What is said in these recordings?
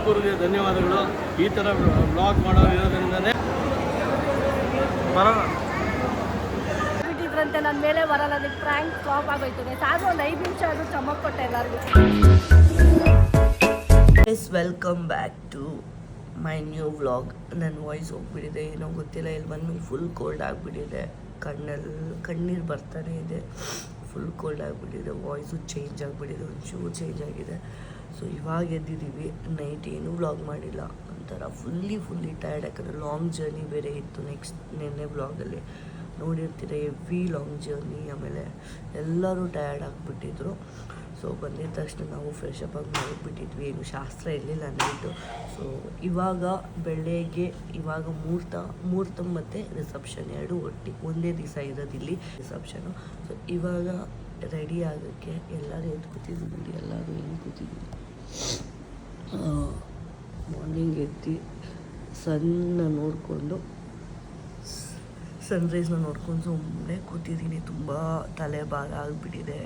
ತುಂಬೂರಿಗೆ ಧನ್ಯವಾದಗಳು. ಈ ಥರ ವ್ಲಾಗ್ ಮಾಡೋದ್ರಿಂದನೇ ಬರೋಣ ಬಿಟ್ಟಿದ್ರಂತೆ ನನ್ನ ಮೇಲೆ ಬರಲ್ಲ, ಅದಕ್ಕೆ ಫ್ರ್ಯಾಂಕ್ ಫ್ಲಾಪ್ ಆಗೋಯ್ತದೆ. ಸಾಕು ಒಂದು 5 ನಿಮಿಷ ಅದು ಚಮಕ್ ಕೊಟ್ಟೆ ಎಲ್ಲರಿಗೂ. Welcome back to my new vlog. ನನ್ನ ವಾಯ್ಸ್ ಹೋಗ್ಬಿಟ್ಟಿದೆ, ಏನೋ ಗೊತ್ತಿಲ್ಲ. ಇಲ್ಲಿ ಬಂದಮೇಲೆ ಫುಲ್ ಕೋಲ್ಡ್ ಆಗಿಬಿಟ್ಟಿದೆ, ಕಣ್ಣೀರು ಬರ್ತಾನೆ ಇದೆ. ಫುಲ್ ಕೋಲ್ಡ್ ಆಗಿಬಿಟ್ಟಿದೆ, ವಾಯ್ಸು ಚೇಂಜ್ ಆಗಿಬಿಟ್ಟಿದೆ, ಒಂಚೂರು ಚೇಂಜ್ ಆಗಿದೆ. ಸೊ ಇವಾಗ ಎದ್ದಿದ್ದೀವಿ. ನೈಟ್ ಏನೂ ವ್ಲಾಗ್ ಮಾಡಿಲ್ಲ, ಒಂಥರ ಫುಲ್ಲಿ ಟಯರ್ಡ್. ಯಾಕಂದರೆ ಲಾಂಗ್ ಜರ್ನಿ ಬೇರೆ ಇತ್ತು. ನೆನ್ನೆ ವ್ಲಾಗಲ್ಲಿ ನೋಡಿರ್ತೀರ, ಹೆವಿ ಲಾಂಗ್ ಜರ್ನಿ. ಆಮೇಲೆ ಎಲ್ಲರೂ ಟಯರ್ಡ್ ಆಗಿಬಿಟ್ಟಿದ್ರು. ಸೊ ಬಂದಿದ್ದ ತಕ್ಷಣ ನಾವು ಫ್ರೆಶ್ ಅಪ್ ಆಗಿ ಮಾಡಿಬಿಟ್ಟಿದ್ವಿ. ಏನು ಶಾಸ್ತ್ರ ಇರಲಿಲ್ಲ ನೈಟು. ಸೊ ಇವಾಗ ಬೆಳಗ್ಗೆ ಮುಹೂರ್ತ ಮತ್ತು ರಿಸೆಪ್ಷನ್ ಎರಡು ಒಂದೇ ದಿವಸ ಇರೋದಿಲ್ಲಿ ರಿಸೆಪ್ಷನು. ಸೊ ಇವಾಗ ರೆಡಿ ಆಗೋಕ್ಕೆ ಎಲ್ಲರೂ ಎದ್ದು ಕೂತಿದ್ದೀವಿ. ಎಲ್ಲರೂ ಏನು ಕೂತಿದ್ದೀವಿ. ಮಾರ್ನಿಂಗ್ ಎದ್ದು ಸನ್ರೈಸ್ನ ನೋಡ್ಕೊಂಡು ಸುಮ್ಮನೆ ಕೂತಿದ್ದೀನಿ. ತುಂಬ ತಲೆ ಭಾರ ಆಗಿಬಿಟ್ಟಿದೆ.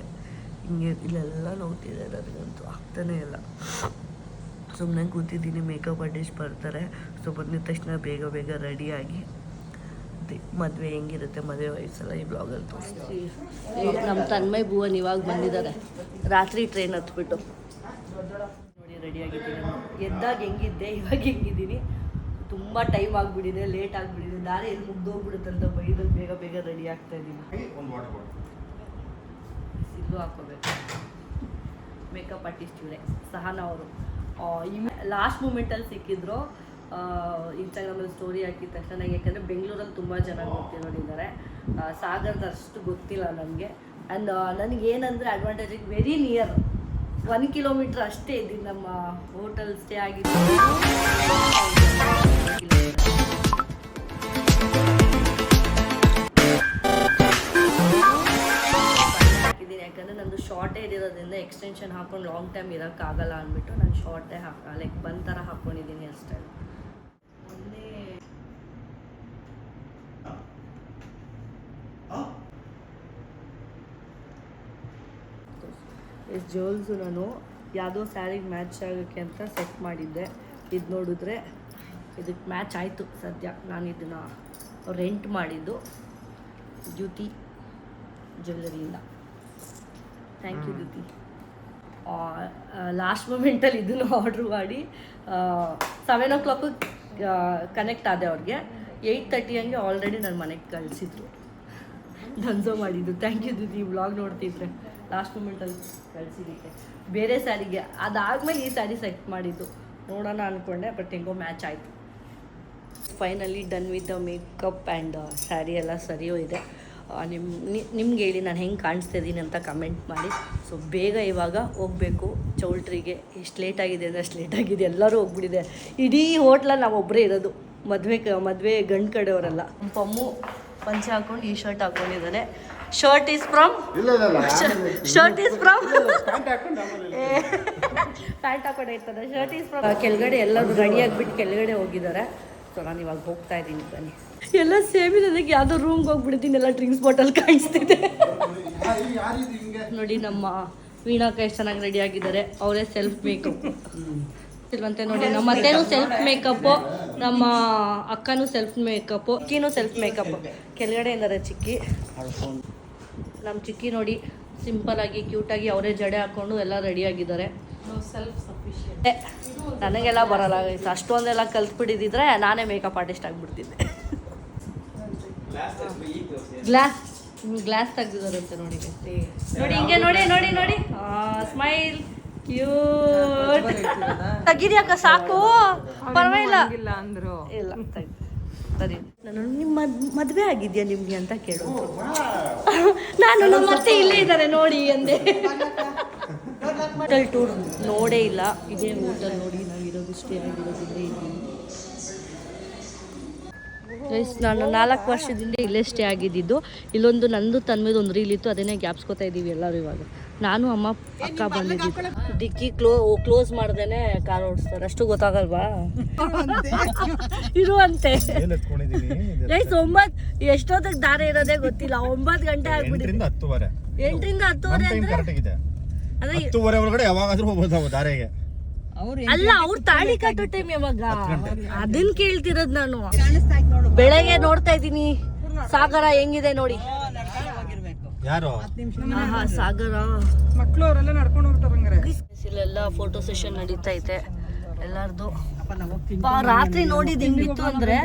ಹಿಂಗೆ ಇಲ್ಲೆಲ್ಲ ನೋಡ್ತಿದೆ, ನನಗಂತೂ ಆಗ್ತಾನೇ ಇಲ್ಲ. ಸುಮ್ಮನೆ ಕೂತಿದ್ದೀನಿ. ಮೇಕಪ್ ಆರ್ಟಿಸ್ಟ್ ಬರ್ತಾರೆ. ಸೊ ಬಂದಿದ ತಕ್ಷಣ ಬೇಗ ರೆಡಿಯಾಗಿ ಮದುವೆ ಹೆಂಗಿರುತ್ತೆ, ಮದುವೆ ವಯಸ್ಸೆಲ್ಲ ಈ ಬ್ಲಾಗಲ್ಲಿ ತೋರಿಸ್ತೀವಿ. ನಮ್ಮ ತನ್ಮಯ್ ಭುವನ್ ಇವಾಗ ಬಂದಿದ್ದಾರೆ, ರಾತ್ರಿ ಟ್ರೈನ್ ಹತ್ಬಿಟ್ಟು. ನೋಡಿ ರೆಡಿಯಾಗಿದ್ದೀನಿ. ಎದ್ದಾಗ ಹೆಂಗಿದ್ದೆ, ಇವಾಗ ಹೆಂಗಿದ್ದೀನಿ. ತುಂಬ ಟೈಮ್ ಆಗಿಬಿಟ್ಟಿದೆ, ಲೇಟ್ ಆಗಿಬಿಟ್ಟಿದೆ. ದಾರಿ ಎಲ್ಲಿ ಮುಗ್ದೋಗ್ಬಿಡುತ್ತೆ ಅಂತ ಬೈದು ಬೇಗ ರೆಡಿ ಆಗ್ತಾ ಇದ್ದೀನಿ. ಸಿಲ್ಲು ಹಾಕೋಬೇಕು. ಮೇಕಪ್ ಆರ್ಟಿಸ್ಟ್ ಇವರೇ, ಸಹನಾ ಅವರು. ಲಾಸ್ಟ್ ಮೂಮೆಂಟಲ್ಲಿ ಸಿಕ್ಕಿದ್ರು. ಇನ್ಸ್ಟಾಗ್ರಾಮಲ್ಲಿ ಸ್ಟೋರಿ ಹಾಕಿದ ತಕ್ಷಣ ನನಗೆ, ಯಾಕಂದರೆ ಬೆಂಗಳೂರಲ್ಲಿ ತುಂಬ ಜನ ನೋಡಿದ್ದಾರೆ. ಸಾಗರದ ಅಷ್ಟು ಗೊತ್ತಿಲ್ಲ ನನಗೆ. ಆ್ಯಂಡ್ ನನಗೇನಂದರೆ ಅಡ್ವಾಂಟೇಜ್, ವೆರಿ ನಿಯರ್, 1 ಕಿಲೋಮೀಟ್ರ್ ಅಷ್ಟೇ ಇದ್ದೀನಿ ನಮ್ಮ ಹೋಟೆಲ್ ಸ್ಟೇ ಆಗಿದ್ದು. ಯಾಕಂದರೆ ನಂದು ಶಾರ್ಟೇ ಇರೋದ್ರಿಂದ ಎಕ್ಸ್ಟೆನ್ಷನ್ ಹಾಕೊಂಡು ಲಾಂಗ್ ಟೈಮ್ ಇರೋಕ್ಕಾಗಲ್ಲ ಅಂದ್ಬಿಟ್ಟು ನಾನು ಶಾರ್ಟೇ ಲೈಕ್ ಬಂದ್ ಥರ ಹಾಕ್ಕೊಂಡಿದ್ದೀನಿ ಅಷ್ಟೇ. ಜೋಲ್ಸು ನಾನು ಯಾವುದೋ ಸ್ಯಾರಿಗೆ ಮ್ಯಾಚ್ ಆಗೋಕ್ಕೆ ಅಂತ ಸೆಟ್ ಮಾಡಿದ್ದೆ. ಇದು ನೋಡಿದ್ರೆ ಇದಕ್ಕೆ ಮ್ಯಾಚ್ ಆಯಿತು. ಸದ್ಯ ನಾನು ಇದನ್ನು ರೆಂಟ್ ಮಾಡಿದ್ದು ದ್ಯುತಿ ಜ್ಯುವೆಲ್ಲರಿಯಿಂದ. Thank you Dyuti. ಲಾಸ್ಟ್ ಮೂಮೆಂಟಲ್ಲಿ ಇದನ್ನು ಆರ್ಡ್ರ್ ಮಾಡಿ 7 o'clock ಕನೆಕ್ಟ್ ಆದೆ ಅವ್ರಿಗೆ. 8:30 ಹಂಗೆ ಆಲ್ರೆಡಿ ನನ್ನ ಮನೆಗೆ ಕಳಿಸಿದ್ರು. ಡನ್ಸೋ ಮಾಡಿದ್ದು. Thank you Dyuti. ವ್ಲಾಗ್ ನೋಡ್ತಿದ್ರೆ ಲಾಸ್ಟ್ ಮೂಮೆಂಟಲ್ಲಿ ಕಳಿಸಿದ್ದಕ್ಕೆ. ಬೇರೆ ಸ್ಯಾರಿಗೆ ಅದಾದಮೇಲೆ ಈ ಸ್ಯಾರಿ ಸೆಟ್ ಮಾಡಿದ್ದು. ನೋಡೋಣ ಅಂದ್ಕೊಂಡೆ, ಬಟ್ ಹೆಂಗೋ ಮ್ಯಾಚ್ ಆಯಿತು. Finally done with the makeup and sari ಎಲ್ಲ ಸರಿಯೋ ಇದೆ. ನಿಮ್ಗೆ ಹೇಳಿ ನಾನು ಹೆಂಗೆ ಕಾಣಿಸ್ತಿದ್ದೀನಿ ಅಂತ ಕಮೆಂಟ್ ಮಾಡಿ. ಸೊ ಬೇಗ ಇವಾಗ ಹೋಗಬೇಕು ಚೌಲ್ಟ್ರಿಗೆ. ಎಷ್ಟು ಲೇಟಾಗಿದೆ ಅಂದರೆ ಅಷ್ಟು ಲೇಟಾಗಿದೆ. ಎಲ್ಲರೂ ಹೋಗ್ಬಿಟ್ಟಿದೆ. ಇಡೀ ಹೋಟ್ಲಲ್ಲಿ ನಾವು ಒಬ್ಬರೇ ಇರೋದು. ಮದುವೆ ಗಂಡು ಕಡೆಯವರೆಲ್ಲ. ಪಮ್ಮು ಪಂಚೆ ಹಾಕೊಂಡು ಈ ಶರ್ಟ್ ಹಾಕ್ಕೊಂಡಿದ್ದಾನೆ. ಶರ್ಟ್ ಈಸ್ ಫ್ರಮ್ ಪ್ಯಾಂಟ್ ಹಾಕೊಂಡು ಇರ್ತಾರೆ. ಶರ್ಟ್ ಈಸ್ ಫ್ರಮ್ ಕೆಳಗಡೆ. ಎಲ್ಲರೂ ರೆಡಿ ಆಗಿಬಿಟ್ಟು ಕೆಳಗಡೆ ಹೋಗಿದ್ದಾರೆ. ಸೊ ನಾನು ಇವಾಗ ಹೋಗ್ತಾ ಇದ್ದೀನಿ. ಬನ್ನಿ. ಎಲ್ಲ ಸೇಮ್ ಇರೋದಕ್ಕೆ ಯಾವುದೋ ರೂಮ್ಗೆ ಹೋಗ್ಬಿಡ್ತೀನಿ. ಎಲ್ಲ ಡ್ರಿಂಕ್ಸ್ ಬಾಟಲ್ ಕಾಣಿಸ್ತಿದೆ ನೋಡಿ. ನಮ್ಮ ವೀಣಾಕ ಎಷ್ಟು ಚೆನ್ನಾಗಿ ರೆಡಿ ಆಗಿದ್ದಾರೆ. ಅವರೇ ಸೆಲ್ಫ್ ಮೇಕಪ್ ಇಲ್ವಂತೆ ನೋಡಿ. ನಮ್ಮ ಅತ್ತೆನೂ ಸೆಲ್ಫ್ ಮೇಕಪ್ಪು, ನಮ್ಮ ಅಕ್ಕನೂ ಸೆಲ್ಫ್ ಮೇಕಪ್ಪು, ಚಿಕ್ಕಿನೂ ಸೆಲ್ಫ್ ಮೇಕಪ್ಪು. ಕೆಳಗಡೆ ಇದ್ದಾರೆ ಚಿಕ್ಕಿ. ನಮ್ಮ ಚಿಕ್ಕಿ ನೋಡಿ ಸಿಂಪಲಾಗಿ ಕ್ಯೂಟಾಗಿ ಅವರೇ ಜಡೆ ಹಾಕ್ಕೊಂಡು ಎಲ್ಲ ರೆಡಿಯಾಗಿದ್ದಾರೆ. ನನಗೆಲ್ಲ ಬರಲ್ಲ. ಅಷ್ಟೊಂದೆಲ್ಲ ಕಲ್ತ್ಬಿಟ್ಟಿದ್ರೆ ನಾನೇ ಮೇಕಪ್ ಆರ್ಟಿಸ್ಟ್ ಆಗಿಬಿಡ್ತಿದ್ದೆ. ಗ್ಲಾಸ್ ತೆಗ್ದಿದ್ದಾರಂತೆ ನೋಡಿ. ಹಿಂಗೆ ನೋಡಿ ಸ್ಮೈಲ್ ಕ್ಯೂಟ್. ತೆಗಿದ್ಯಾಕ ಸಾಕು, ಪರವಾಗಿಲ್ಲ ಅಂದ್ರು. ಇಲ್ಲ ಸರಿ. ನಾನು ನಿಮ್ಮ ಮದುವೆ ಆಗಿದೆಯಾ ನಿಮಗೆ ಅಂತ ಕೇಳೋದು. ನಾನು ನಮ್ಮ ಮತ್ತೆ ಇಲ್ಲೇ ಇದ್ದಾರೆ ನೋಡಿ ಅಂದೆ. ಹೋಟೆಲ್ ಟೂರ್ ನೋಡೇ ಇಲ್ಲ. ಇದೇ ಹೋಟೆಲ್ ನೋಡಿ ನಾವಿರೋದು, ಸ್ಟೇ ಆಗಿರೋದಿಲ್ಲೇ ಇಲ್ಲಿ. ನಾನು 4 ವರ್ಷದಿಂದ ಇಲ್ಲೇ ಸ್ಟೇ ಆಗಿದ್ದು. ಇಲ್ಲೊಂದು ನಂದು ತನ್ಮೇದು ಒಂದು ರೀಲ್ ಇತ್ತು, ಅದನ್ನೇ ಗ್ಯಾಪ್ಸ್ಕೊತಾ ಇದ್ದೀವಿ ಎಲ್ಲರೂ. ಇವಾಗ ನಾನು ಅಮ್ಮ ಅಕ್ಕ ಬಂದಿದ್ದು. ಡಿಕ್ಕಿ ಕ್ಲೋಸ್ ಮಾಡ್ದೇನೆ ಕಾರ್ ಓಡಿಸ್ತಾರೆ. ಅಷ್ಟು ಗೊತ್ತಾಗಲ್ವಾ? ಇರುವಂತೆ. ಎಷ್ಟೊತ್ತಿಗೆ ದಾರಿ ಇರೋದೇ ಗೊತ್ತಿಲ್ಲ. 9 ಗಂಟೆ ಆಗ್ಬಿಟ್ಟಿದೆ. 8ರಿಂದ 10 ಒಳಗಡೆ ಯಾವಾಗಾದ್ರೂ ಹೋಗ್ಬೋದು ದಾರಿಗೆ. ಅಲ್ಲ ಅವ್ರು ತಾಳಿ ಕಟ್ಟೋ ಟೈಮ್ ಯಾವಾಗ ಅದನ್ನ ಕೇಳ್ತಿರೋದ್ ನಾನು. ಬೆಳಗ್ಗೆ ನೋಡ್ತಾ ಇದ್ದೀನಿ ಸಾಗರ ಹೆಂಗಿದೆ ನೋಡಿ. ಯಾರು ಸಾಗರ ಮಕ್ಳು ಅವರೆಲ್ಲ ನಡ್ಕೊಂಡು ಹೋಗ್ತಾರಂಗಾರೆ. ಇಲ್ಲೆಲ್ಲ ಫೋಟೋ ಸೆಷನ್ ನಡೀತಾ ಐತೆ ಎಲ್ಲಾರ್ದು. ರಾತ್ರಿ ನೋಡಿದ್ ಹೆಂಗಿತ್ತು ಅಂದ್ರೆ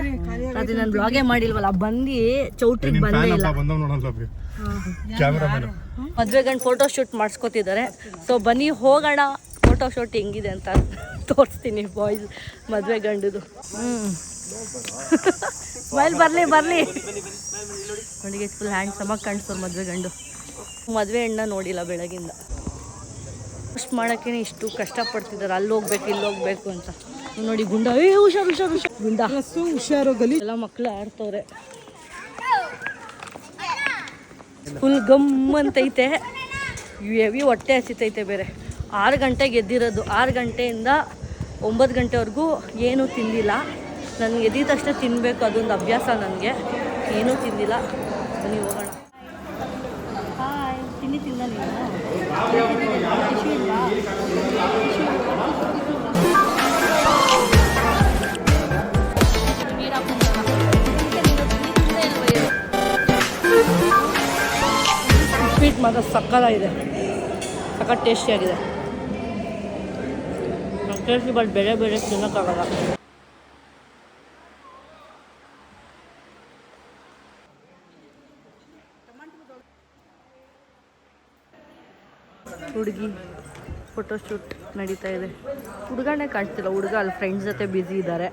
ರಾತ್ರಿ ನಾನು ಬ್ಲಾಗೇ ಮಾಡಿಲ್ವಲ್ಲ, ಬಂದು ಚೌಟ್ರಿಗೆ ಬಂದೇ ಇಲ್ಲ. ಮದ್ವೆ ಗಂಡು ಫೋಟೋ ಶೂಟ್ ಮಾಡಿಸ್ಕೊತಿದ್ದಾರೆ. ಸೊ ಬನ್ನಿ ಹೋಗೋಣ, ಫೋಟೋ ಶೂಟ್ ಹೆಂಗಿದೆ ಅಂತ ತೋರಿಸ್ತೀನಿ. ಬಾಯ್ಸ್ ಮದ್ವೆ ಗಂಡುದು ಸ್ಮೈಲ್ ಬರ್ಲಿ ನೋಡಿ, ಫುಲ್ ಹ್ಯಾಂಡ್ಸಮ್ ಆಗಿ ಕಾಣಿಸ್ತವ್ರು ಮದ್ವೆ ಗಂಡು. ಮದ್ವೆ ಹೆಣ್ಣ ನೋಡಿಲ್ಲ ಬೆಳಗಿಂದ. ಪೋಸ್ಟ್ ಮಾಡೋಕ್ಕೆ ಇಷ್ಟು ಕಷ್ಟಪಡ್ತಿದ್ದಾರೆ, ಅಲ್ಲಿ ಹೋಗ್ಬೇಕು ಇಲ್ಲಿ ಹೋಗ್ಬೇಕು ಅಂತ. ನೋಡಿ ಗುಂಡ, ಹುಷಾರು ಗುಂಡ, ಹುಷಾರು ಗಲಿ ಎಲ್ಲ ಮಕ್ಕಳು ಆಡ್ತವ್ರೆ. ಫುಲ್ ಗಮ್ ಅಂತೈತೆ, ಹೆವಿ ಹೊಟ್ಟೆ ಹಸಿತೈತೆ ಬೇರೆ. 6 ಗಂಟೆಗೆ ಎದ್ದಿರೋದು, 6 ಗಂಟೆಯಿಂದ 9 ಗಂಟೆವರೆಗೂ ಏನೂ ತಿಂದಿಲ್ಲ. ನನಗೆ ಎದ್ದಿದ ತಕ್ಷಣ ತಿನ್ನಬೇಕು, ಅದೊಂದು ಅಭ್ಯಾಸ ನನಗೆ. ಏನೂ ತಿಂದಿಲ್ಲ. ಬನ್ನಿ ಹೋಗೋಣ. ಹಾಯ್, ತಿಂಡಿ ತಿಂದ ನೀನು? ಟಿಶ್ಯೂ ಇಲ್ವಾ? ಸ್ವೀಟ್ ಮಾತ್ರ ಸಕ್ಕತ್ತಾಗಿದೆ, ಸಕ್ಕತ್ ಟೇಸ್ಟಿಯಾಗಿದೆ. ಟೇಸ್ಟಿ, ಬಟ್ ಬೇರೆ ತಿನ್ನೋಕ್ಕಾಗಲ್ಲ. ಹುಡುಗಿ ಫೋಟೋ ಶೂಟ್ ನಡೀತಾ ಇದೆ. ಹುಡುಗನೇ ಕಾಣಿಸ್ತಿಲ್ಲ, ಹುಡುಗ ಅಲ್ಲಿ ಫ್ರೆಂಡ್ಸ್ ಜೊತೆ ಬ್ಯುಸಿ ಇದ್ದಾರೆ.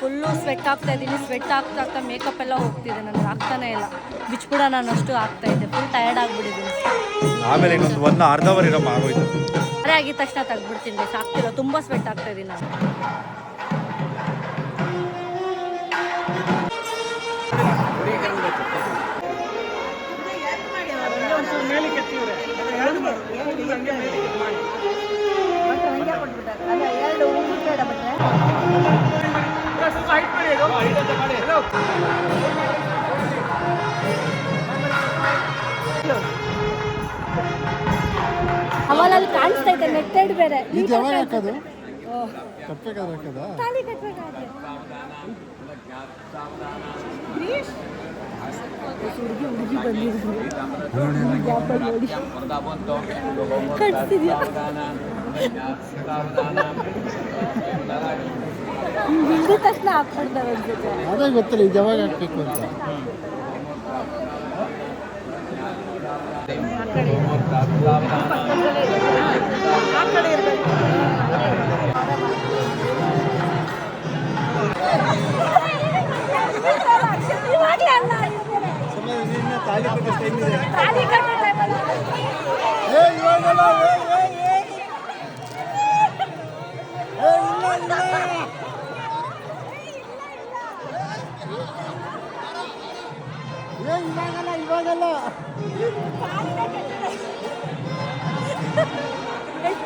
ಫುಲ್ಲು ಸ್ವೆಟ್ ಆಗ್ತಾ ಇದ್ದೀನಿ. ಸ್ವೆಟ್ ಆಗ್ತಾ ಮೇಕಪ್ ಎಲ್ಲ ಹೋಗ್ತಿದೆ, ನನಗೆ ಆಗ್ತಾನೆ ಇಲ್ಲ. ಬಿಚ್ಬಿಡ, ನಾನು ಅಷ್ಟು ಆಗ್ತಾ ಇದ್ದೆ, ಫುಲ್ ಟಯರ್ಡ್ ಆಗಿಬಿಟ್ಟಿದ್ದೀನಿ. ಆಮೇಲೆ ಇನ್ನೊಂದು 1 ಅರ್ಧ ಅವರ್ ಇರಮ್ಮ ಆಗೋಯ್ತು. ಅರೆ ಆಗಿದ ತಕ್ಷಣ ತೆಗ್ದ್ಬಿಡ್ತೀನಿ, ಸಾಕ್ತಿಲ್ಲ, ತುಂಬ ಸ್ವೆಟ್ ಆಗ್ತಾ ಇದ್ದೀನಿ ನಾನು. ಅವಲಲ್ಲಿ ಕಾಣಿಸ್ತಾ ಇದೆ ನೆಟ್ಟೆಡ್ ಬೇರೆ. ತಾಳಿ ಕಟ್ಬೇಕಾದ್ರೆ ಹುಡುಗಿ ಬಂದಿದ್ರು ಕಟ್ತಿದ್ಯಾ ಹಿಂದಿದ ತಕ್ಷಣ ಹಾಕ್ಬಿಡ್ತಾರೆ ಅನ್ಸುತ್ತೆ. ಅದೇ ಗೊತ್ತಿಲ್ಲ ಇದು ಯಾವಾಗ ಹಾಕ್ಬೇಕು ಅಂತ. ಆ ಕಡೆ ಇರಬೇಕು. ಇವಾಗಲ್ಲ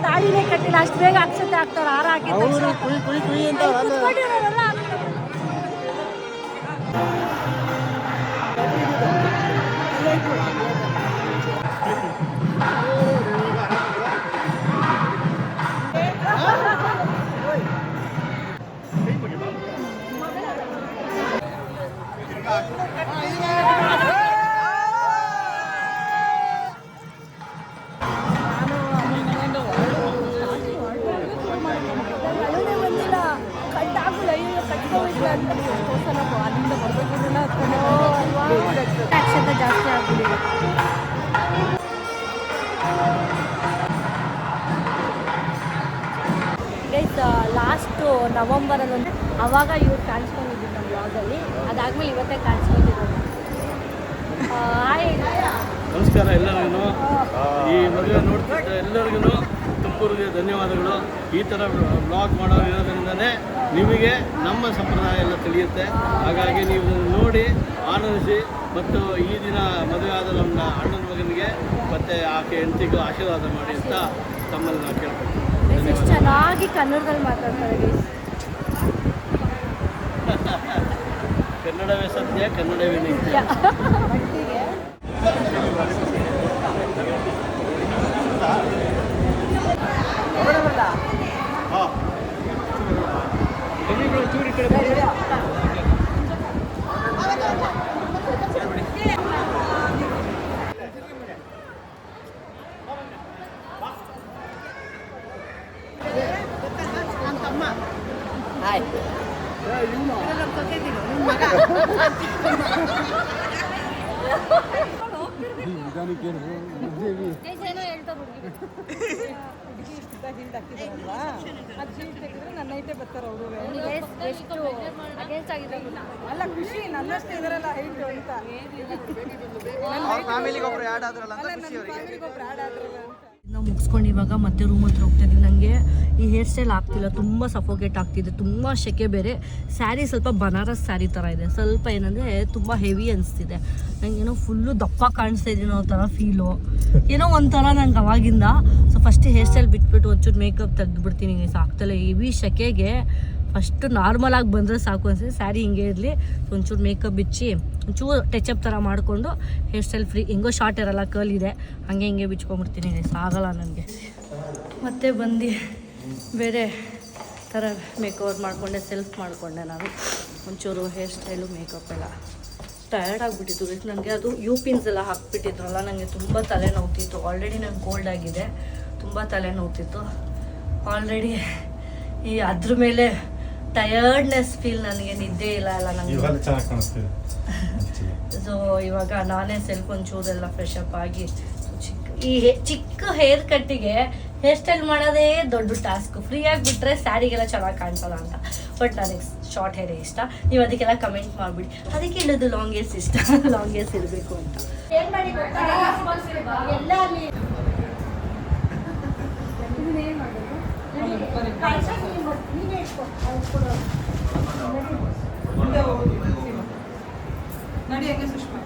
ತಾಳಿನೇ ಕಟ್ಟಿಲ್ಲ, ಅಷ್ಟು ಬೇಗ ಅಕ್ಷತೆ ಆಗ್ತಾರೆ. ಹಾರ ಹಾಕಿದ್ರೆ ಕುಯ್ ಅಂತ ಕಟ್ಟಾಗಲ್ಲ, ಕಟ್ಕೋಬೇಕು ಅಂತ ಅಲ್ಲಿಂದ ಬರ್ಬೇಕು. ಅಕ್ಷತೆ ಜಾಸ್ತಿ ಆಗ್ಬಿಟ್ಟಿದೆ. ಗೈಸ್ ಲಾಸ್ಟು ನವಂಬರಲ್ಲಿ ಅವಾಗ ಇವ್ರು ಕಾಣಿಸ್ಕೊಂಡಿದ್ದು ನಮ್ಮ ಬ್ಲಾಗಲ್ಲಿ. ಅದಾದ್ಮೇಲೆ ಇವತ್ತೇ ಕಾಣಿಸ್ಕೊಂಡಿರೋದು. ಹಾಯ್ ನಮಸ್ಕಾರ ಎಲ್ಲರಿಗೂ. ಈ ಮದುವೆ ನೋಡ್ತಿದ್ದ ಎಲ್ಲರಿಗೂ ತುಮಕೂರಿಗೆ ಧನ್ಯವಾದಗಳು. ಈ ಥರ ಬ್ಲಾಗ್ ಮಾಡೋದ್ರಿಂದನೇ ನಿಮಗೆ ನಮ್ಮ ಸಂಪ್ರದಾಯ ಎಲ್ಲ ತಿಳಿಯುತ್ತೆ. ಹಾಗಾಗಿ ನೀವು ಇದನ್ನು ನೋಡಿ ಆನಂದಿಸಿ ಮತ್ತು ಈ ದಿನ ಮದುವೆ ಆದ ನಮ್ಮ ಅಣ್ಣನ ಮಗನಿಗೆ ಮತ್ತು ಆಕೆ ಹೆಂಡತಿಗೂ ಆಶೀರ್ವಾದ ಮಾಡಿ ಅಂತ ತಮ್ಮಲ್ಲಿ ನಾವು ಕೇಳ್ಕೊಳ್ತೀವಿ. ಎಷ್ಟು ಚೆನ್ನಾಗಿ ಕನ್ನಡದಲ್ಲಿ ಮಾತಾಡ್ತಾರೆ ಗೈಸ್. ಕನ್ನಡವೇ ಸತ್ಯ, ಕನ್ನಡವೇ ನಿತ್ಯ. ಅಲ್ಲ ಖುಷಿ ನನ್ನಷ್ಟು ಇದರಲ್ಲ ಹೈಟ್ ಅಂತ ನಾವು ಮುಗಿಸ್ಕೊಂಡು ಇವಾಗ ಮತ್ತೆ ರೂಮ್ ಹತ್ರ ಹೋಗ್ತಾ ಇದ್ದೀವಿ. ನನಗೆ ಈ ಹೇರ್ ಸ್ಟೈಲ್ ಆಗ್ತಿಲ್ಲ, ತುಂಬ ಸಫೋಕೇಟ್ ಆಗ್ತಿದೆ, ತುಂಬ ಸೆಕೆ ಬೇರೆ. ಸ್ಯಾರಿ ಸ್ವಲ್ಪ ಬನಾರಸ್ ಸ್ಯಾರಿ ಥರ ಇದೆ, ಸ್ವಲ್ಪ ಏನಂದರೆ ತುಂಬ ಹೆವಿ ಅನಿಸ್ತಿದೆ. ನನಗೇನೋ ಫುಲ್ಲು ದಪ್ಪ ಕಾಣಿಸ್ತಾ ಇದೀನಿ ಅನ್ನೋ ಥರ ಫೀಲು, ಏನೋ ಒಂಥರ ನಂಗೆ ಅವಾಗಿಂದ. ಸೊ ಫಸ್ಟ್ ಹೇರ್ ಸ್ಟೈಲ್ ಬಿಟ್ಬಿಟ್ಟು ಒಂಚೂರು ಮೇಕಪ್ ತೆಗೆದುಬಿಡ್ತೀನಿ. ಆಗ್ತಲ್ಲ ಹೆವಿ ಸೆಕೆಗೆ ಫಸ್ಟು ನಾರ್ಮಲಾಗಿ ಬಂದರೆ ಸಾಕು ಅನಿಸ್ತಿದೆ. ಸ್ಯಾರಿ ಹಿಂಗೆ ಇರಲಿ, ಒಂಚೂರು ಮೇಕಪ್ ಬಿಚ್ಚಿ ಒಂಚೂರು ಟಚಪ್ ಥರ ಮಾಡಿಕೊಂಡು ಹೇರ್ ಸ್ಟೈಲ್ ಫ್ರೀ, ಹೆಂಗೋ ಶಾರ್ಟ್ ಇರಲ್ಲ, ಕರ್ಲ್ ಇದೆ, ಹಾಗೆ ಹಿಂಗೆ ಬಿಚ್ಕೊಂಡ್ಬಿಡ್ತೀನಿ. ಆಗಲ್ಲ ನನಗೆ. ಮತ್ತೆ ಬಂದು ಬೇರೆ ಥರ ಮೇಕವರ್ ಮಾಡಿಕೊಂಡೆ, ಸೆಲ್ಫ್ ಮಾಡಿಕೊಂಡೆ ನಾನು. ಒಂಚೂರು ಹೇರ್ ಸ್ಟೈಲು ಮೇಕಪ್ ಎಲ್ಲ ಟಯರ್ಡ್ ಆಗಿಬಿಟ್ಟಿತ್ತು ನನಗೆ. ಅದು ಪಿನ್ಸ್ ಎಲ್ಲ ಹಾಕ್ಬಿಟ್ಟಿದ್ರಲ್ಲ, ನನಗೆ ತುಂಬ ತಲೆನೋವ್ತಿತ್ತು. ಆಲ್ರೆಡಿ ನಂಗೆ ಕೋಲ್ಡ್ ಆಗಿದೆ, ತುಂಬ ತಲೆನೋವ್ತಿತ್ತು ಆಲ್ರೆಡಿ. ಈ ಅದ್ರ ಮೇಲೆ ಟಯರ್ಡ್ನೆಸ್ ಫೀಲ್, ನನಗೆ ನಿದ್ದೆ ಇಲ್ಲ ನನಗೆ. ಸೊ ಇವಾಗ ನಾನೇ ಸೆಲ್ಫ್ ಒಂಚೂರೆಲ್ಲ ಫ್ರೆಶ್ ಅಪ್ ಆಗಿ ಚಿಕ್ಕ ಹೇರ್ ಕಟ್ಟಿಗೆ ಹೇರ್ ಸ್ಟೈಲ್ ಮಾಡೋದೇ ದೊಡ್ಡ ಟಾಸ್ಕ್. ಫ್ರೀ ಆಗಿಬಿಟ್ರೆ ಸ್ಯಾರಿಗೆಲ್ಲ ಚೆನ್ನಾಗಿ ಕಾಣಿಸಲ್ಲ ಅಂತ. ಬಟ್ ನನಗೆ ಶಾರ್ಟ್ ಹೇರೇ ಇಷ್ಟ. ನೀವು ಅದಕ್ಕೆಲ್ಲ ಕಮೆಂಟ್ ಮಾಡಿಬಿಡಿ. ಅದಕ್ಕೆ ಹೇಳೋದು ಲಾಂಗ್ ಹೇರ್ಸ್ ಇಷ್ಟ, ಲಾಂಗ್ ಹೇರ್ಸ್ ಇರಬೇಕು ಅಂತ. ನಡಿ ಹಂಗೆ ಸುಷ್ಮಾ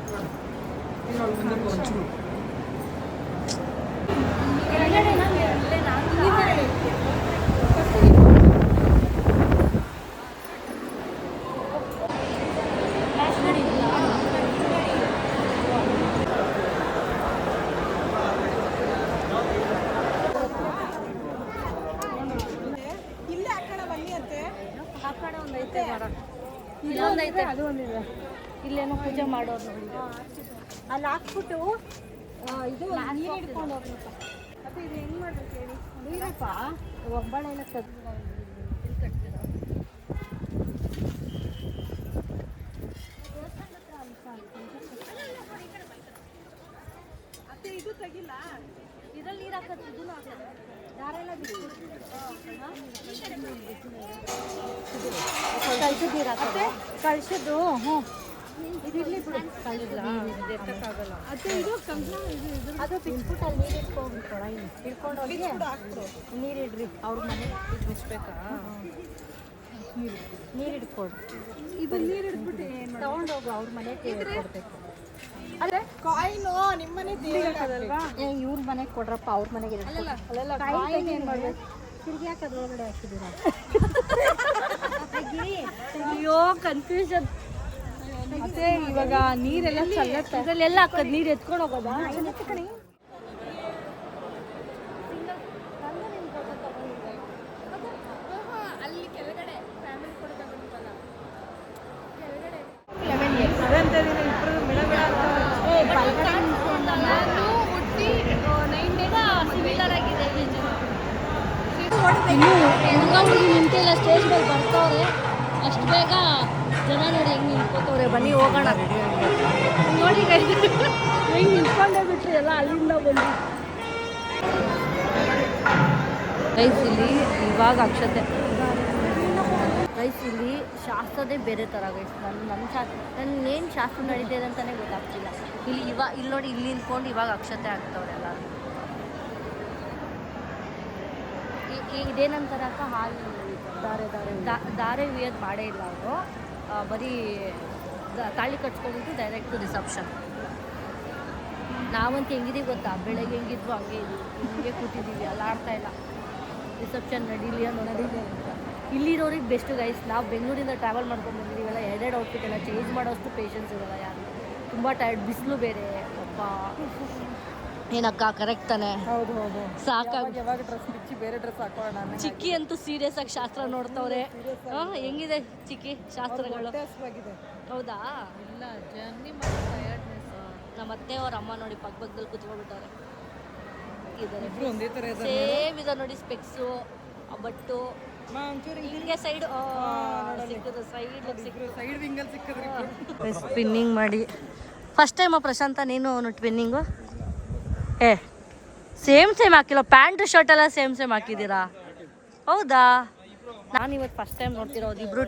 ಇಲ್ಲೇ ಆ ಕಡೆ ಬನ್ನಿ ಅಂತೆ. ಆ ಕಡೆ ಒಂದೈತೆ ಮರ, ಇಲ್ಲೊಂದೈತೆ, ಅದು ಒಂದಿದೆ. ಇಲ್ಲೇನೋ ಪೂಜೆ ಮಾಡೋರು ನೋಡಿ, ಅಲ್ಲಿ ಹಾಕ್ಬಿಟ್ಟು ಇದು ನೀರು ಹಿಡ್ಕೊಂಡು ಹೋಗ್ಬೇಕು. ಅದು ಇದು ಹೆಂಗೆ ಮಾಡ್ಬೇಕು ಹೇಳಿ? ನೀರಪ್ಪ ಒಬ್ಬಳೆ ಎಲ್ಲ ತೆಗ್ದು ಅತ್ತೆ ಇದು ತೆಗಿಲ್ಲ, ಇದ್ರಲ್ಲಿ ನೀರು ಹಾಕೋದು, ಇದೂ ಹಾಕೋದು, ಯಾರೆಲ್ಲ ಕಳ್ಸಿದ್ದು ನೀರು ಹಾಕೋದು, ಕಳ್ಸಿದ್ದು. ಹ್ಞೂ ಇದಿರಲಿ ಬಿಡು, ಕಳ್ಸಿಲ್ಲ ಎತ್ತಕ್ಕಾಗಲ್ಲ. ಅದೇ ಇದು ಅದು ಬಿಟ್ಬಿಟ್ಟು ಅಲ್ಲಿ ನೀರು ಇಟ್ಕೊಂಡ್ಬಿಟ್ಟು ಇಟ್ಕೊಂಡು ಹೋಗಿ ನೀರು ಇಡ್ರಿ. ಅವ್ರ ಮನೆ ಬಿಡಿಸ್ಬೇಕಾ? ನೀರು ಇಟ್ಕೊಡ್ರಿ. ಇದು ನೀರು ಹಿಡ್ಬಿಟ್ಟು ತಗೊಂಡೋಗು, ಅವ್ರ ಮನೆಗೆ ಕೊಡ್ಬೇಕು. ಅಲ್ಲೇ ಕಾಯಿನು ನಿಮ್ಮನೆ ಹಾಕೋದಲ್ವಾ? ಇವ್ರ ಮನೆಗೆ ಕೊಡ್ರಪ್ಪ, ಅವ್ರ ಮನೆಗೆ ಕಾಯಿನ್ ಏನು ಮಾಡ್ಬೇಕು? ತಿರುಗಿ ಹಾಕೋದು ಒಳಗಡೆ ಹಾಕಿದ್ದೀರಾ? ಅಯ್ಯೋ ಕನ್ಫ್ಯೂಷನ್. ಮತ್ತೆ ಇವಾಗ ನೀರೆಲ್ಲ ಚಲ್ಲತ್ತೆ, ಇದರಲ್ಲೆಲ್ಲ ಹಾಕೋದು, ನೀರು ಎತ್ಕೊಂಡು ಹೋಗೋದಾ? ಅಲ್ಲಿ ಕೆಳಗಡೆ ಫ್ಯಾಮಿಲಿ ಕೂಡ ತಗೊಂಡಿದ್ದಲ್ಲ, ಇನ್ನು ಹುಡುಗ ಹುಡುಗಿ ನಿಂತಿಲ್ಲ, ಸ್ಟೇಜ್ ಮೇಲೆ ಬರ್ತಾವ್ರೆ. ಅಷ್ಟು ಬೇಗ ಜನ ನೋಡಿ ಹೆಂಗೆ ನಿಂತ್ಕೋತವ್ರೆ, ಬನ್ನಿ ಹೋಗೋಣ. ನೋಡಿ ಹೆಂಗೆ ನಿಂತ್ಕೊಂಡೇ ಬಿಟ್ರಿ ಎಲ್ಲ ಅಲ್ಲಿಂದ ಬಂದು. ಗೈಸ್ ಇಲ್ಲಿ ಇವಾಗ ಅಕ್ಷತೆ ಗೈಸ್ ಇಲ್ಲಿ ಶಾಸ್ತ್ರದೇ ಬೇರೆ ಥರ ಗೈಸ್. ನನ್ನ ನನ್ನೇನು ಶಾಸ್ತ್ರ ನಡೀತಿದೆ ಅಂತಲೇ ಗೊತ್ತಾಗ್ತಿಲ್ಲ. ಇಲ್ಲಿ ನೋಡಿ ಇಲ್ಲಿ ನಿಂತ್ಕೊಂಡು ಇವಾಗ ಅಕ್ಷತೆ ಆಗ್ತವ್ರೆ ಎಲ್ಲರೂ. ಇದೇನಂತಾರೆ ಅಕ್ಕ, ಹಾಲು ದಾರೆ ಉಯ್ಯೋದು ಮಾಡೇ ಇಲ್ಲ ಅವರು. ಬರೀ ತಾಳಿ ಕಟ್ಸ್ಕೊಂಡ್ಬಿಟ್ಟು ಡೈರೆಕ್ಟ್ ರಿಸೆಪ್ಷನ್. ನಾವಂತೂ ಹೆಂಗಿದೀವಿ ಗೊತ್ತಾ, ಬೆಳಗ್ಗೆ ಹೆಂಗಿದ್ವು ಹಿಂಗೆ ಕೂತಿದ್ದೀವಿ, ಅಲ್ಲ ಆಡ್ತಾ ಇಲ್ಲ. ರಿಸೆಪ್ಷನ್ ನಡೀಲಿ ನಡೀಲಿ ಅಂತ. ಇಲ್ಲಿರೋರಿಗೆ ಬೆಸ್ಟ್ ಗೈಸ್. ನಾವು ಬೆಂಗಳೂರಿಂದ ಟ್ರಾವೆಲ್ ಮಾಡ್ಕೊಂಡು ಬಂದಿದ್ದೀವಲ್ಲ, ಎರಡೆರಡು ಔಟ್ಫಿಟ್ ಎಲ್ಲ ಚೇಂಜ್ ಮಾಡೋಷ್ಟು ಪೇಷನ್ಸ್ ಇರೋಲ್ಲ ಯಾರು. ತುಂಬ ಟೈರ್ಡ್, ಬಿಸಿಲು ಬೇರೆ. ಅಪ್ಪ ಏನಕ್ಕ ಕರೆಕ್ಟ್ ತಾನೆ? ಹೌದು ಹೌದು, ಸಾಕಾಗಿ ಯಾವಾಗ ಡ್ರೆಸ್ ಬಿಚ್ಚಿ ಬೇರೆ ಡ್ರೆಸ್ ಹಾಕೋಣ. ಚಿಕ್ಕಿ ಅಂತೂ ಸೀರಿಯಸ್ ಆಗಿ ಶಾಸ್ತ್ರ ನೋಡ್ತವ್ರೆ. ಹೆಂಗಿದೆ ಚಿಕ್ಕಿ ಶಾಸ್ತ್ರಗಳು? ಹೌದಾ? ಇಲ್ಲ, ಜರ್ನಿ ಮಾಡಿ ಟಯರ್ಡ್ನೆಸ್. ನಮ್ಮ ಅತ್ತೆ ಅವ್ರ ಅಮ್ಮ ನೋಡಿ ಪಕ್ಕದಲ್ಲಿ ಕುತ್ಕೊಂಡ್ಬಿಟ್ಟವ್ರೆ. ಸೇಮ್ ಇದೆ ನೋಡಿ, ಸ್ಪೆಕ್ಸು, ಬಟ್ಟು ಹಿಂಗೆ ಸೈಡ್ ಸ್ಪಿನ್ನಿಂಗ್ ಮಾಡಿ. ಫಸ್ಟ್ ಟೈಮ ಪ್ರಶಾಂತ ನೀನು ಟ್ವಿನ್ನಿಂಗು? ಸೇಮ್ ಹಾಕಿಲ್ಲ, ಪ್ಯಾಂಟ್ ಶರ್ಟ್ ಎಲ್ಲ ಸೇಮ್ ಹಾಕಿದ್ದೀರಾ? ಹೌದಾ? ನಾನು ಇವತ್ತು ಫಸ್ಟ್ ಟೈಮ್ ನೋಡ್ತಿರೋದು. ಇಬ್ರು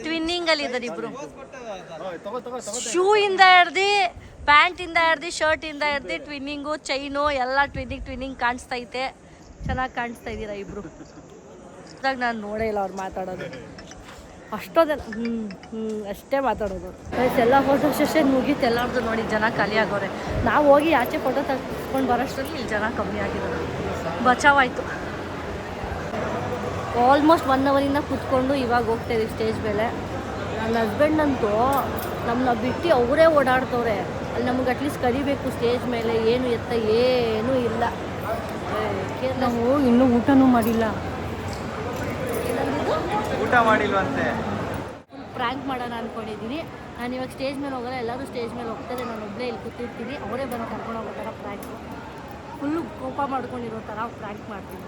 ಟ್ವಿನ್ನಿಂಗ್ ಅಲ್ಲಿ ಇದ್ದಾರೆ ಇಬ್ರು. ಶೂ ಇಂದ ಹಿಡ್ದು, ಪ್ಯಾಂಟ್ ಇಂದ ಹಿಡ್ದು, ಶರ್ಟ್ ಇಂದ ಹಿಡ್ದು ಟ್ವಿನ್ನಿಂಗು, ಚೈನು ಎಲ್ಲ ಟ್ವಿನ್ನಿಂಗ್ ಕಾಣಿಸ್ತೈತೆ. ಚೆನ್ನಾಗಿ ಕಾಣಿಸ್ತಾ ಇದ್ದೀರಾ ಇಬ್ರು. ಇದಾಗ ನಾನು ನೋಡೇ ಇಲ್ಲ ಅವ್ರು ಮಾತಾಡೋದು ಅಷ್ಟೊಂದೆಲ್ಲ. ಅಷ್ಟೇ ಮಾತಾಡೋದು. ಎಲ್ಲ ಫೋಟೋ ಸೆಷನ್ ಮುಗೀತು ಎಲ್ಲರದ್ದು. ನೋಡಿ ಜನ ಖಾಲಿ ಆಗೋರೆ. ನಾವು ಹೋಗಿ ಆಚೆ ಫೋಟೋ ತೆಗೆಸ್ಕೊಂಡು ಬರೋಷ್ಟರಲ್ಲಿ ಇಲ್ಲಿ ಜನ ಕಮ್ಮಿ ಆಗಿದ್ದಾರೆ. ಬಚಾವಾಯಿತು. ಆಲ್ಮೋಸ್ಟ್ 1 ಅವರಿಂದ ಕೂತ್ಕೊಂಡು ಇವಾಗ ಹೋಗ್ತಾಯಿದ್ದೀವಿ ಸ್ಟೇಜ್ ಮೇಲೆ. ನನ್ನ ಹಸ್ಬೆಂಡ್ ಅಂತೂ ನಮ್ಮನ್ನ ಬಿಟ್ಟು ಅವರೇ ಓಡಾಡ್ತವ್ರೆ. ಅಲ್ಲಿ ನಮ್ಗೆ ಅಟ್ಲೀಸ್ಟ್ ಕರಿಬೇಕು ಸ್ಟೇಜ್ ಮೇಲೆ. ಏನು ಏನೂ ಇಲ್ಲ. ನಾವು ಇನ್ನೂ ಊಟನೂ ಮಾಡಿಲ್ಲ. ಊಟ ಮಾಡಿಲ್ವಂತೆ. ಪ್ರ್ಯಾಂಕ್ ಮಾಡೋಣ ಅಂದ್ಕೊಂಡಿದ್ದೀನಿ. ನಾನು ಇವಾಗ ಸ್ಟೇಜ್ ಮೇಲೆ ಹೋಗಲ್ಲ, ಎಲ್ಲರೂ ಸ್ಟೇಜ್ ಮೇಲೆ ಹೋಗ್ತಾರೆ. ನಾನು ಒಬ್ಬಳೇ ಇಲ್ಲಿ ಕೂತಿರ್ತೀನಿ. ಅವರೇ ಬಂದು ಕರ್ಕೊಂಡು ಹೋಗೋ ಥರ ಪ್ರ್ಯಾಂಕ್, ಫುಲ್ಲು ಕೋಪ ಮಾಡ್ಕೊಂಡಿರೋ ಥರ ಪ್ರ್ಯಾಂಕ್ ಮಾಡ್ತೀನಿ.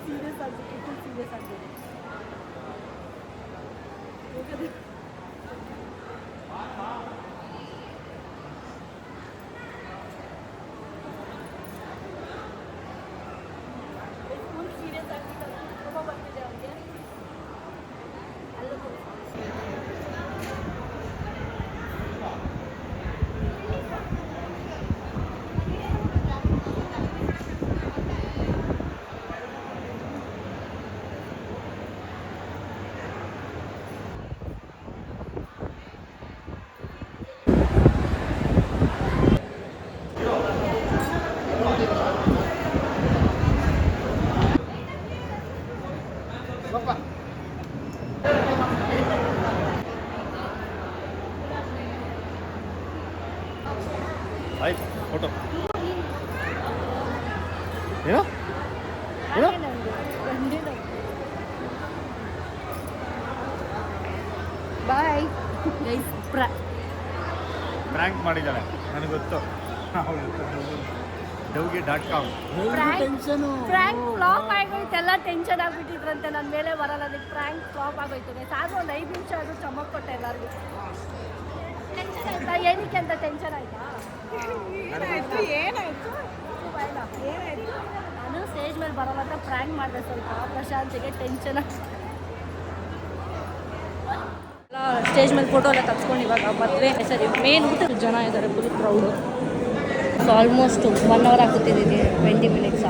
ಸೀರಿಯಸ್ ಆಗಿದೆ. ಆಯ್ತು ಫೋಟೋ. ಏನೋ ಬಾಯ್. ಪ್ರ್ಯಾಂಕ್ ಮಾಡಿದ್ದಾಳೆ ನನಗೆ ಗೊತ್ತು. Dovgi.com ಫ್ರ್ಯಾಂಕ್ ಫ್ಲಾಪ್ ಆಗೋಯ್ತು. ಎಲ್ಲ ಟೆನ್ಷನ್ ಆಗಿಬಿಟ್ಟಿದ್ರಂತೆ ನನ್ನ ಮೇಲೆ ಬರಲ್ಲ. ಅದಕ್ಕೆ ಫ್ರ್ಯಾಂಕ್ ಫ್ಲಾಪ್ ಆಗೋಯ್ತು. ಆದರೂ ಒಂದು 5 ನಿಮಿಷ ಅದು ಚಮಕ್ ಕೊಟ್ಟೆ ಎಲ್ಲರಿಗೂ. ಟೆನ್ಷನ್ ಆಯ್ತಾ? ಏನಕ್ಕೆ ಅಂತ ಟೆನ್ಷನ್ ಆಯ್ತಾ? ಏನಾಯ್ತು? ನಾನು ಸ್ಟೇಜ್ ಮೇಲೆ ಬರೋಲ್ಲ ಅಂತ ಫ್ರ್ಯಾಂಕ್ ಮಾಡಿದೆ. ಸ್ವಲ್ಪ ಪ್ರಶಾಂತಿಗೆ ಟೆನ್ಷನ್. ಸ್ಟೇಜ್ ಮೇಲೆ ಫೋಟೋ ಎಲ್ಲ ತಗ್ಸ್ಕೊಂಡು ಇವಾಗ ಮದುವೆ ಸರಿ ಮೇನ್ ಊಟದ ಜನ ಇದ್ದಾರೆ, full crowd. So almost 1 hour ಆಗುತ್ತಿದ್ದೀನಿ. 20 ಮಿನಿಟ್ಸ್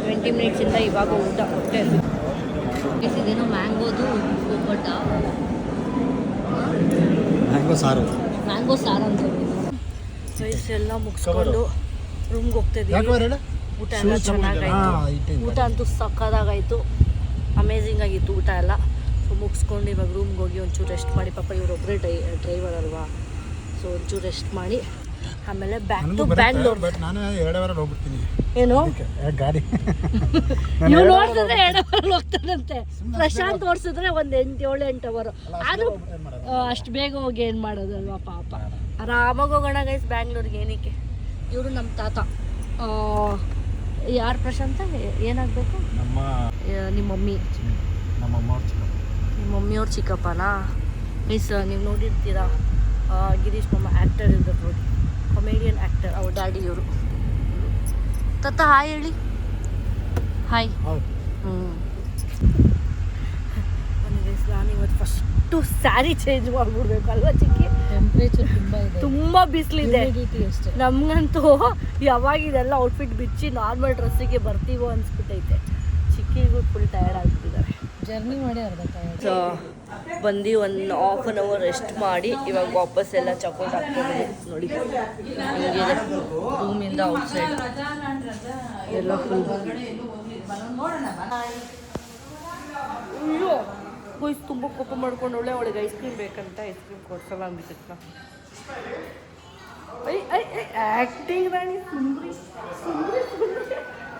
20 ಮಿನಿಟ್ಸಿಂದ ಇವಾಗ ಊಟ ಕೊಟ್ಟೆ. ಇದೇನೋ ಮ್ಯಾಂಗೋದು ಒಬ್ಬಟ್ಟ, ಮ್ಯಾಂಗೋ ಸಾರು ಅಂತ ರೈಸ್ ಎಲ್ಲ ಮುಗಿಸ್ಕೊಂಡು ರೂಮ್ಗೆ ಹೋಗ್ತಾಯಿದ್ದೀವಿ. ಊಟ ಎಲ್ಲ ಚೆನ್ನಾಗಾಯಿತು. ಊಟ ಅಂತೂ ಸಕ್ಕದಾಗಾಯಿತು. ಅಮೇಝಿಂಗ್ ಆಗಿತ್ತು ಊಟ ಎಲ್ಲ. ಸೊ ಮುಗಿಸ್ಕೊಂಡು ಇವಾಗ ರೂಮ್ಗೆ ಹೋಗಿ ಒಂಚೂರು ರೆಸ್ಟ್ ಮಾಡಿ, ಪಾಪ ಇವರೊಬ್ಬರೇ ಡ್ರೈವರ್ ಅಲ್ವಾ, ಸೊ ಒಂಚೂರು ರೆಸ್ಟ್ ಮಾಡಿ ಆಮೇಲೆ ಬ್ಯಾಕ್ ಟು ಬ್ಯಾಂಗ್ಳೂರ್. ಬಟ್ ನಾನು 2 ವಾರ ಹೋಗ್ಬಿಡ್ತೀನಿ. ಏನು ಗಾಡಿ ನೀವು ನೋಡ್ಸಿದ್ರೆ 2 ಅವರ್ ಹೋಗ್ತಾನಂತೆ, ಪ್ರಶಾಂತ್ ಓಡಿಸಿದ್ರೆ ಒಂದು 7-8 ಅವರ್. ಆದರೂ ಅಷ್ಟು ಬೇಗ ಹೋಗಿ ಏನು ಮಾಡೋದಲ್ವಾ ಪಾಪ. ಆರಾಮಾಗಿ ಹೋಗೋಣ ಗೈಸ್ ಬ್ಯಾಂಗ್ಳೂರ್ಗೆ. ಏನಕ್ಕೆ ಇವರು ನಮ್ಮ ತಾತ. ಯಾರು ಪ್ರಶಾಂತ ಏನಾಗಬೇಕು? ನಿಮ್ಮ ಮಮ್ಮಿ, ನಮ್ಮ ಮಮ್ಮಿಯವ್ರ ಚಿಕ್ಕಪ್ಪನಾ ಗೈಸ್. ನೀವು ನೋಡಿರ್ತೀರಾ ಗಿರೀಶ್ ಮಾಮ ಆ್ಯಕ್ಟರ್ ಇರ್ಬೇಕು ನೋಡಿ, ಕಾಮಿಡಿಯನ್ ಆ್ಯಕ್ಟರ್. ಅವ್ರ ಡ್ಯಾಡಿ ಇವರು. ತಾತ ಹಾಯ್ ಹೇಳಿ. ಹಾಯ್. ನಾನು ಇವತ್ತು ಫಸ್ಟು ಸ್ಯಾರಿ ಚೇಂಜ್ ಮಾಡಿಬಿಡ್ಬೇಕು ಅಲ್ವಾ ಚಿಕ್ಕಿ? ಟೆಂಪ್ರೇಚರ್ ತುಂಬ ಇದೆ, ತುಂಬ ಬಿಸಿಲಿದೆ ನಮಗಂತೂ. ಯಾವಾಗ ಇದೆಲ್ಲ ಔಟ್ಫಿಟ್ ಬಿಚ್ಚಿ ನಾರ್ಮಲ್ ಡ್ರೆಸ್ಸಿಗೆ ಬರ್ತೀವೋ ಅನ್ಸ್ಬಿಟ್ಟೈತೆ. ಚಿಕ್ಕಿಗೂ ಫುಲ್ ಟಯರ್ಡ್ ಆಗ್ಬಿಟ್ಟಿದ್ದಾರೆ. ಜರ್ನಿ ಮಾಡಿ ಅರ್ಧ ಟಯರ್ಡ್. ಸೊ ಬಂದು 1.5 ಅವರ್ ರೆಸ್ಟ್ ಮಾಡಿ ಇವಾಗ ವಾಪಸ್ ಎಲ್ಲ ಚಕೊಂಡು ಹಾಕ್ತಿದ್ದೀವಿ ನೋಡಿ. ಹಿಂಗಿದೆ ರೂಮಿಂದ ಔಟ್ಸೈಡ್ ಎಲ್ಲ ಫುಲ್. ಅಯ್ಯೋ ಕೊಯ್ಸ್ ತುಂಬ ಕೋಪ ಮಾಡ್ಕೊಂಡು ಅವಳಿಗೆ ಐಸ್ ಕ್ರೀಮ್ ಬೇಕಂತ ಐಸ್ ಕ್ರೀಮ್ ಕೊಡ್ಸಲ್ಲ ಅಂದ್ಬಿಟ್ಟಿದ್ನ. ಆ್ಯಕ್ಟಿಂಗ್ ರಾಣಿ ಸುಂದ್ರಿ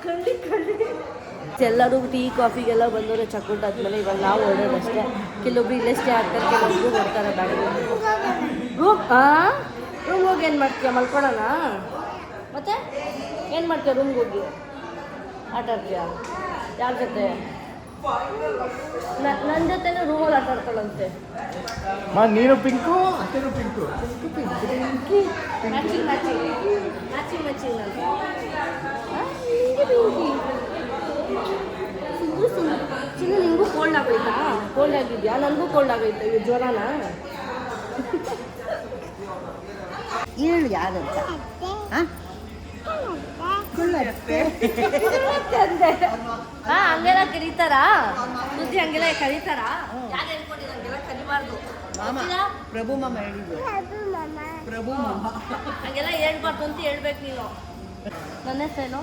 ಕಳ್ಳಿ. ಎಲ್ಲರೂ ಟೀ ಕಾಫಿಗೆಲ್ಲ ಬಂದವರೆ ಚಕ್ಕೊಂಡಾದ್ಮೇಲೆ ಇವಾಗ ನಾವು ಹೊರಡೋದಷ್ಟೇ. ಕೆಲವೊಬ್ರು ಇಲ್ಲೇ ಸ್ಟೇ ಆಗ್ತಾರೆ, ಕೆಲವೊಬ್ರು ಬರ್ತಾರೆ ಬ್ಯಾಂಗ್ಳೂರು. ರೂಮ್ ಹೋಗಿ ಏನು ಮಾಡ್ತೀಯ? ಮಲ್ಕೊಳ್ಳೋಣ? ಮತ್ತೆ ಏನು ಮಾಡ್ತೀಯ ರೂಮ್ಗೆ ಹೋಗಿ? ಆಟ ಆಡ್ತೀಯ? ಯಾರ ಜೊತೆ? ನನ್ನ ಜೊತೆನೇ ರೂಮಲ್ಲಿ ಆಟ ಆಡ್ತಾಳಂತೆ. ನೀನು ಪಿಂಕು, ಅತ್ತೆನೂ ಪಿಂಕು. ಮ್ಯಾಚಿಂಗ್ ಚಿನ್ನ. ನಿಂಗೂ ಕೋಲ್ಡ್ ಆಗೋಯ್ತಾ? ಕೋಲ್ಡ್ ಆಗಿದ್ಯಾ? ನನಗೂ ಕೋಲ್ಡ್ ಆಗೋಯ್ತಾ? ಇವು ಜ್ವರನ? ಹೇಳು ಯಾರಂತ? ಹಂಗೆಲ್ಲ ಕರೀತಾರಾ? ಸುದ್ದಿ ಹಂಗೆಲ್ಲ ಕರೀತಾರಾ? ಯಾರು ಹೇಳ್ಕೊಂಡಿದ್ದು ಹಂಗೆಲ್ಲ ಕರಿಬಾರ್ದು. ಪ್ರಭು ಮಾಮ ಹೇಳಿದ್ರು. ಪ್ರಭು ಮಾಮ ಹಂಗೆಲ್ಲ ಹೇಳ್ಬಾರ್ದು ಅಂತ ಹೇಳ್ಬೇಕು ನೀನು. ನನ್ನ ಹೆಸರೇನು?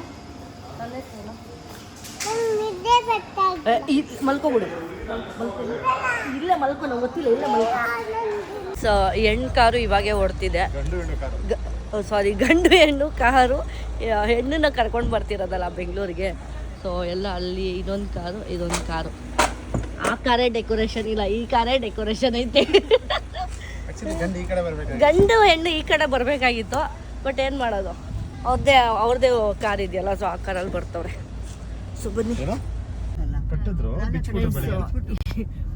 ಮಲ್ಕೊಬಿಡು. ಇಲ್ಲೇ ಮಲ್ಕೊ, ನಂಗೆ ಗೊತ್ತಿಲ್ಲ. ಇಲ್ಲೇ ಮಲ್ಕೊ. ಸೊ ಹೆಣ್ಣು ಕಾರು ಇವಾಗೇ ಓಡ್ತಿದೆ. ಗಂಡು ಹೆಣ್ಣು ಕಾರು. ಹೆಣ್ಣನ್ನ ಕರ್ಕೊಂಡು ಬರ್ತಿರೋದಲ್ಲ ಬೆಂಗಳೂರಿಗೆ. ಸೊ ಎಲ್ಲ ಅಲ್ಲಿ ಇದೊಂದು ಕಾರು. ಆ ಕಾರೇ ಡೆಕೋರೇಷನ್ ಇಲ್ಲ, ಈ ಕಾರೇ ಡೆಕೋರೇಷನ್ ಐತೆ. ಗಂಡು ಹೆಣ್ಣು ಈ ಕಡೆ ಬರಬೇಕಾಗಿತ್ತು, ಬಟ್ ಏನು ಮಾಡೋದು, ಅವ್ರದ್ದೇ ಕಾರ್ ಇದೆಯಲ್ಲ, ಸೊ ಆ ಕಾರಲ್ಲಿ ಬರ್ತವ್ರೆ. ಸೊ ಬನ್ನಿ.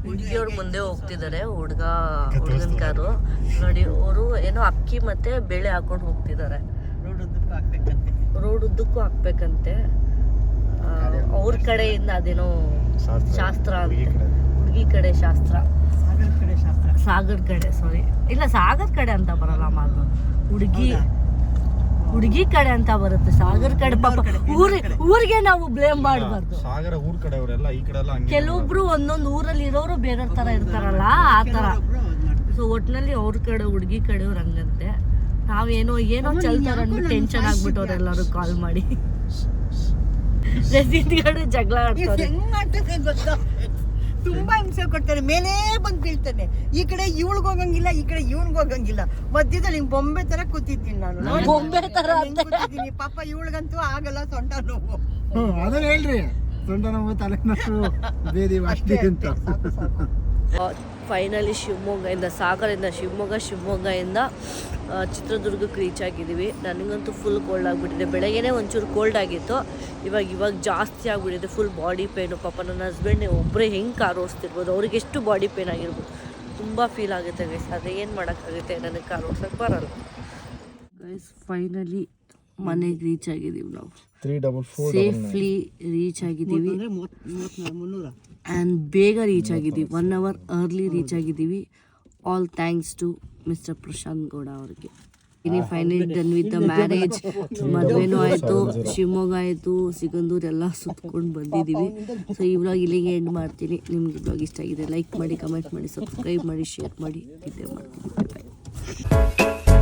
ಹುಡುಗಿಯವ್ರು ಮುಂದೆ ಹೋಗ್ತಿದ್ದಾರೆ, ಹುಡುಗನ ಕಾರು ನೋಡಿ. ಅವರು ಏನೋ ಅಕ್ಕಿ ಮತ್ತೆ ಬೇಳೆ ಹಾಕೊಂಡು ಹೋಗ್ತಿದ್ದಾರೆ. ರೋಡ್ ಉದ್ದಕ್ಕೂ ಹಾಕ್ಬೇಕಂತೆ. ಅವ್ರ ಕಡೆಯಿಂದ ಅದೇನೋ ಶಾಸ್ತ್ರ ಅಂತ. ಹುಡುಗಿ ಕಡೆ ಶಾಸ್ತ್ರ, ಸಾಗರ್ ಕಡೆ. ಸಾರಿ, ಇಲ್ಲ ಸಾಗರ್ ಕಡೆ ಅಂತ ಬರಲ್ಲ ಮಾತು. ಹುಡುಗಿ ಕಡೆ ಅಂತ ಬರುತ್ತೆ. ಸಾಗರ್ ಕಡೆ ಪಾಪ ಊರಿಗೆ ನಾವು ಬ್ಲೇಮ್ ಮಾಡಬಾರ್ದು. ಸಾಗರ ಊರ್ ಕಡೆ ಅವರೆಲ್ಲ, ಈ ಕಡೆ ಎಲ್ಲ ಕೆಲವೊಬ್ರು ಒಂದೊಂದು ಊರಲ್ಲಿ ಇರೋರು ಬೇರೆ ತರ ಇರ್ತಾರಲ್ಲ, ಆ ತರ. ಸೊ ಒಟ್ನಲ್ಲಿ ಅವ್ರ ಕಡೆ ಹುಡುಗಿ ಕಡೆಯವ್ರು ಹಂಗಂತೆ. ನಾವೇನೋ ಚಲ್ತಾರ ಅಂದ್ಬಿಟ್ಟು ಟೆನ್ಷನ್ ಆಗ್ಬಿಟ್ಟವ್ರು ಎಲ್ಲರೂ ಕಾಲ್ ಮಾಡಿ. ರಸೀದ್ಗಳು ಜಗಳ ಆಡ್ತಾರೆ. ತುಂಬಾ ಹಿಂಸೆ ಕೊಡ್ತಾರೆ. ಮೇಲೆ ಬಂದು ಬೀಳ್ತಾನೆ. ಈ ಕಡೆ ಇವಳಿಗೆ ಹೋಗಂಗಿಲ್ಲ, ಈ ಕಡೆ ಇವನ್ಗೆ ಹೋಗಂಗಿಲ್ಲ. ಮಧ್ಯದಲ್ಲಿ ಹಿಂಗ್ ಬೊಂಬೆ ತರ ಕೂತಿದ್ದೀನಿ ನಾನು. ಬೊಂಬೆ ತರ ಕೂತಿದ್ದೀನಿ. ಪಾಪ ಇವಳಿಗಂತೂ ಆಗಲ್ಲ, ಸೊಂಟ ನೋವು. ಅದನ್ನ ಹೇಳ್ರಿ, ಸೊಂಟ ನೋವು, ತಲೆ ನೋವು, ಬೇದಿ ಅಷ್ಟೇ ಅಂತ. ಫೈನಲಿ ಸಾಗರದಿಂದ ಶಿವಮೊಗ್ಗದಿಂದ ಚಿತ್ರದುರ್ಗಕ್ಕೆ ರೀಚ್ ಆಗಿದ್ದೀವಿ. ನನಗಂತೂ ಫುಲ್ ಕೋಲ್ಡ್ ಆಗಿಬಿಟ್ಟಿದೆ. ಬೆಳಗ್ಗೆನೇ ಒಂಚೂರು ಕೋಲ್ಡ್ ಆಗಿತ್ತು, ಇವಾಗ ಜಾಸ್ತಿ ಆಗಿಬಿಟ್ಟಿದೆ. Full body pain. ಪಾಪ ನನ್ನ ಹಸ್ಬೆಂಡ್ ಒಬ್ಬರೇ ಹೆಂಗೆ ಕಾರ್ ಓಡಿಸ್ತಿರ್ಬೋದು, ಅವ್ರಿಗೆ ಎಷ್ಟು ಬಾಡಿ ಪೇನ್ ಆಗಿರ್ಬೋದು. ತುಂಬ ಫೀಲ್ ಆಗುತ್ತೆ ಗೈಸ್. ಅದೇ ಏನು ಮಾಡೋಕ್ಕಾಗುತ್ತೆ, ನನಗೆ ಕಾರ್ ಓಡ್ಸೋಕ್ಕೆ ಬರಲ್ಲ ಗೈಸ್. ಫೈನಲಿ ಮನೆಗೆ ರೀಚ್ ಆಗಿದ್ದೀವಿ ನಾವು. 344 ಸೇಫ್ಲಿ ರೀಚ್ ಆಗಿದ್ದೀವಿ. ಆ್ಯಂಡ್ ಬೇಗ ರೀಚ್ ಆಗಿದ್ದೀವಿ. 1 ಅವರ್ ಅರ್ಲಿ ರೀಚ್ ಆಗಿದ್ದೀವಿ. All thanks to mister Prashanth Gowda ಅವ್ರಿಗೆ. Finally done with the marriage. ಮದುವೆನೂ ಆಯಿತು, ಶಿವಮೊಗ್ಗ ಆಯಿತು, ಸಿಗಂದೂರು ಎಲ್ಲ ಸುತ್ಕೊಂಡು ಬಂದಿದ್ದೀವಿ. ಸೊ ಈ ವ್ಲಾಗ್ ಇಲ್ಲಿಗೆ ಎಂಡ್ ಮಾಡ್ತೀನಿ. ನಿಮ್ಗೆ ವ್ಲಾಗ್ ಇಷ್ಟ ಆಗಿದೆ ಲೈಕ್ ಮಾಡಿ, ಕಮೆಂಟ್ ಮಾಡಿ, ಸಬ್ಸ್ಕ್ರೈಬ್ ಮಾಡಿ, ಶೇರ್ ಮಾಡಿ, ವಿಡಿಯೋ ಮಾಡ್ತೀನಿ. ಬಾಯ್.